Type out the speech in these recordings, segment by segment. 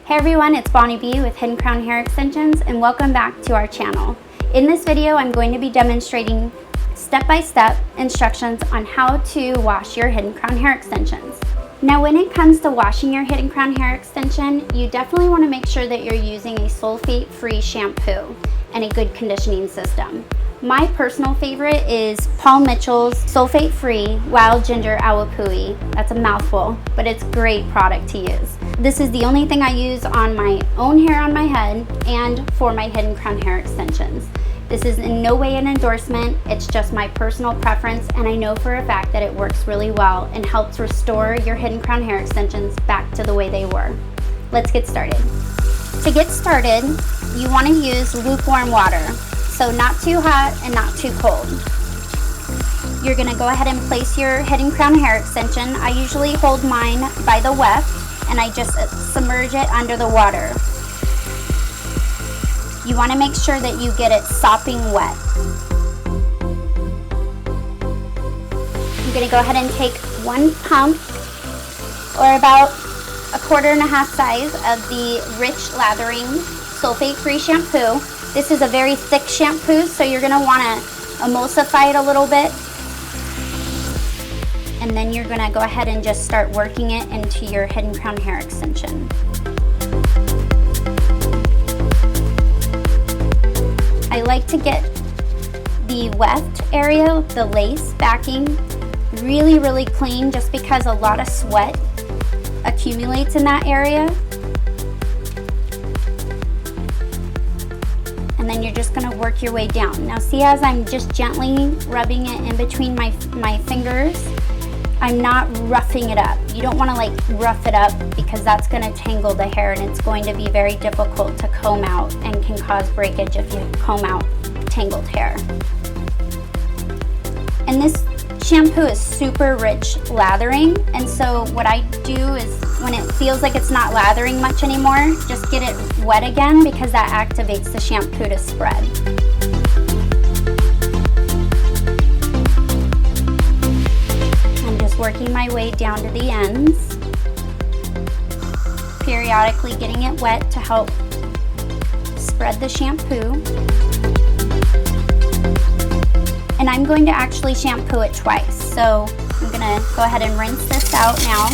Hey everyone, it's Bonnie B with Hidden Crown Hair Extensions and welcome back to our channel. In this video, I'm going to be demonstrating step-by-step instructions on how to wash your Hidden Crown hair extensions. Now when it comes to washing your Hidden Crown hair extension, you definitely want to make sure that you're using a sulfate-free shampoo and a good conditioning system. My personal favorite is Paul Mitchell's sulfate-free Wild Ginger Awapui. That's a mouthful, but it's a great product to use. This is the only thing I use on my own hair on my head and for my Hidden Crown hair extensions. This is in no way an endorsement, it's just my personal preference, and I know for a fact that it works really well and helps restore your Hidden Crown hair extensions back to the way they were. Let's get started. To get started, you want to use lukewarm water. So not too hot and not too cold. You're gonna go ahead and place your Hidden Crown hair extension. I usually hold mine by the weft and I just submerge it under the water. You wanna make sure that you get it sopping wet. I'm gonna go ahead and take one pump or about a 1.25 size of the Rich Lathering sulfate-free shampoo. This is a very thick shampoo, so you're going to want to emulsify it a little bit. And then you're going to go ahead and just start working it into your Hidden Crown hair extension. I like to get the weft area, the lace backing, really, really clean just because a lot of sweat accumulates in that area. And then you're just going to work your way down. Now see, as I'm just gently rubbing it in between my fingers, I'm not roughing it up. You don't want to like rough it up because that's going to tangle the hair and it's going to be very difficult to comb out and can cause breakage if you comb out tangled hair. And this shampoo is super rich lathering, and so what I do is when it feels like it's not lathering much anymore, just get it wet again because that activates the shampoo to spread. I'm just working my way down to the ends, periodically getting it wet to help spread the shampoo. And I'm going to actually shampoo it twice. So I'm gonna go ahead and rinse this out now.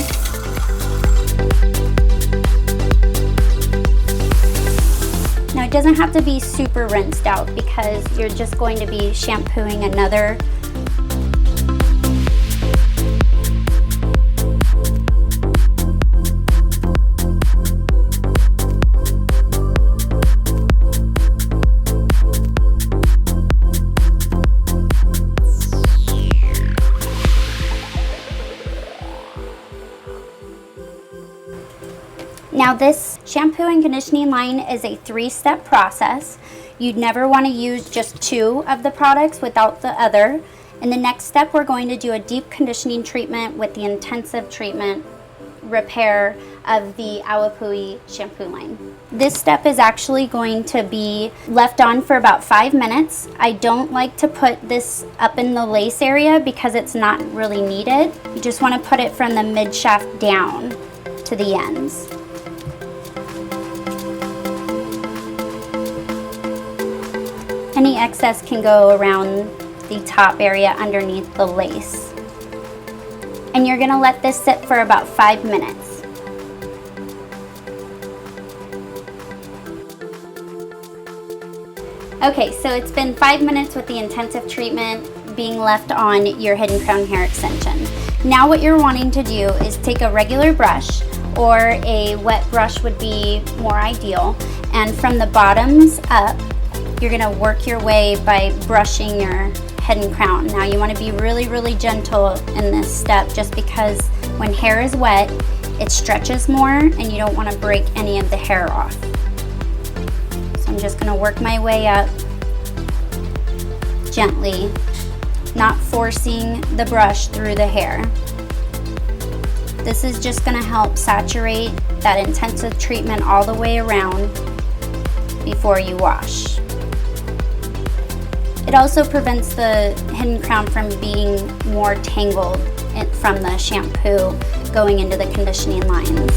Now it doesn't have to be super rinsed out because you're just going to be shampooing another Now this shampoo and conditioning line is a 3-step process. You'd never want to use just 2 of the products without the other. In the next step, we're going to do a deep conditioning treatment with the intensive treatment repair of the Awapui shampoo line. This step is actually going to be left on for about 5 minutes. I don't like to put this up in the lace area because it's not really needed. You just want to put it from the mid shaft down to the ends. Any excess can go around the top area underneath the lace. And you're gonna let this sit for about 5 minutes. Okay, so it's been 5 minutes with the intensive treatment being left on your Hidden Crown hair extension. Now what you're wanting to do is take a regular brush, or a wet brush would be more ideal, and from the bottoms up, you're gonna work your way by brushing your Hidden Crown. Now you wanna be really, really gentle in this step just because when hair is wet, it stretches more and you don't wanna break any of the hair off. So I'm just gonna work my way up gently, not forcing the brush through the hair. This is just gonna help saturate that intensive treatment all the way around before you wash. It also prevents the Hidden Crown from being more tangled from the shampoo going into the conditioning lines.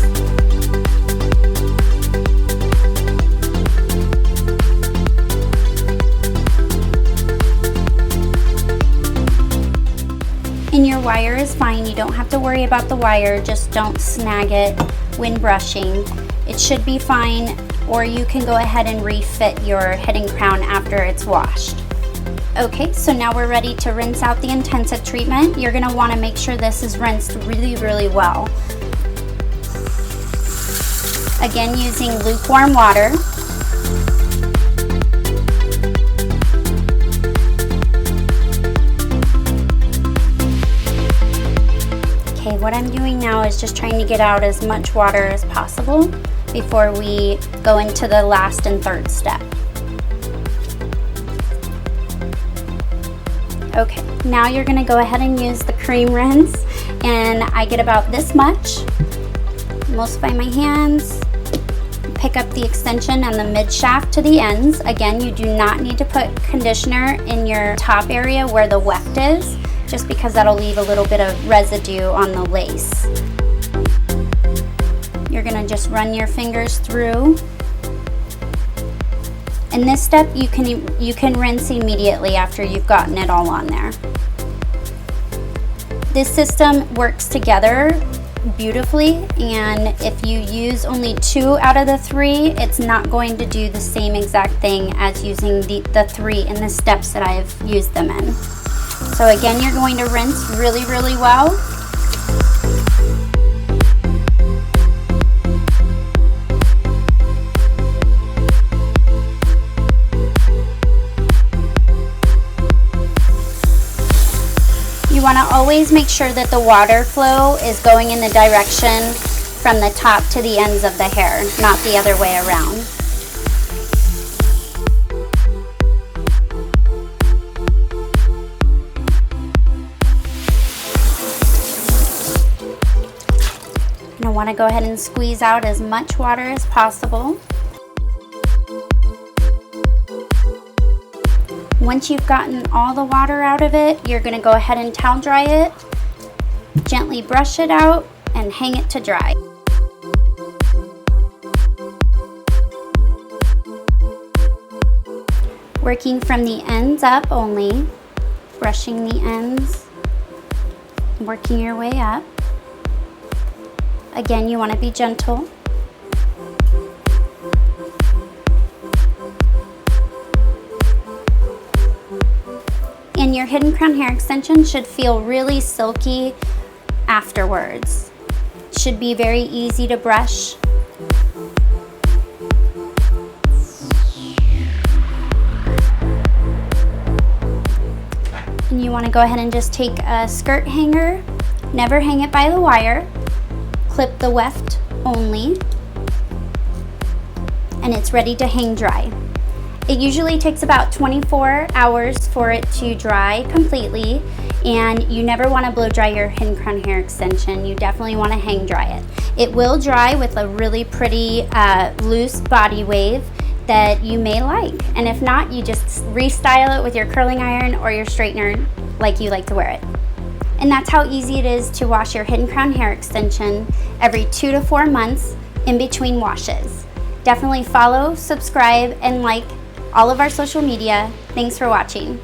And your wire is fine. You don't have to worry about the wire. Just don't snag it when brushing. It should be fine, or you can go ahead and refit your hidden crown after it's washed. Okay, so now we're ready to rinse out the intensive treatment. You're gonna wanna make sure this is rinsed really, really well. Again, using lukewarm water. Okay, what I'm doing now is just trying to get out as much water as possible before we go into the last and third step. Okay, now you're gonna go ahead and use the cream rinse, and I get about this much. Emulsify my hands, pick up the extension and the mid shaft to the ends. Again, you do not need to put conditioner in your top area where the weft is, just because that'll leave a little bit of residue on the lace. You're gonna just run your fingers through. In this step, you can rinse immediately after you've gotten it all on there. This system works together beautifully, and if you use only 2 out of the 3, it's not going to do the same exact thing as using the 3 in the steps that I've used them in. So again, you're going to rinse really, really well. You want to always make sure that the water flow is going in the direction from the top to the ends of the hair, not the other way around. You'll want to go ahead and squeeze out as much water as possible. Once you've gotten all the water out of it, you're going to go ahead and towel dry it, gently brush it out, and hang it to dry. Working from the ends up only, brushing the ends, working your way up. Again, you want to be gentle. And your hidden crown hair extension should feel really silky afterwards. Should be very easy to brush. And you want to go ahead and just take a skirt hanger, never hang it by the wire, clip the weft only, and it's ready to hang dry. It usually takes about 24 hours for it to dry completely, and you never want to blow dry your hidden crown hair extension. You definitely want to hang dry it. It will dry with a really pretty loose body wave that you may like, and if not, you just restyle it with your curling iron or your straightener like you like to wear it. And that's how easy it is to wash your hidden crown hair extension every 2 to 4 months in between washes. Definitely follow, subscribe, and like all of our social media. Thanks for watching.